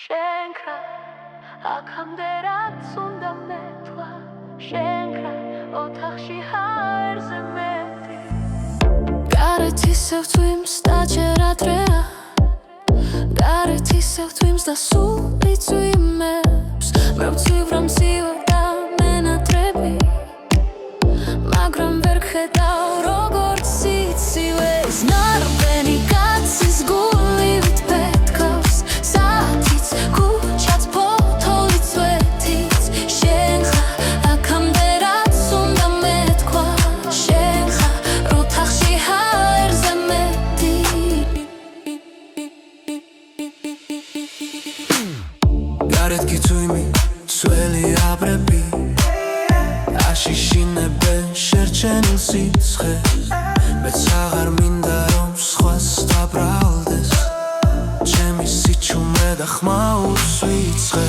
შენქრა აქამდე რაც უნდა მეთქვა შენქრა ოთახში ჰაერზე მეტი გარეთ ისევ თვიმს დაჯერ ადრეა გარეთ ისევ თვიმს და სულ იწვიმებს მე ვცივ რომ მცივებ და მენატრები მაგრამ ვერ ხედავ როგორც სიცივე ნარბენი კაცის გულივით პეთქავს საათიც ქუჩაც ფოთოლიც ვეთიც შენხა აქამდე რაც უნდა მეთქვა შენხა ოთახში ჰაერზე მეტი გარეთ გიწვიმი ძველი აბრები აშიშინებენ შერჩენილ სიცხეს მეც აღარ მინდა რომ სხვას დაბრალდეს ჩემი სიჩუმე და ხმა უსვიცხე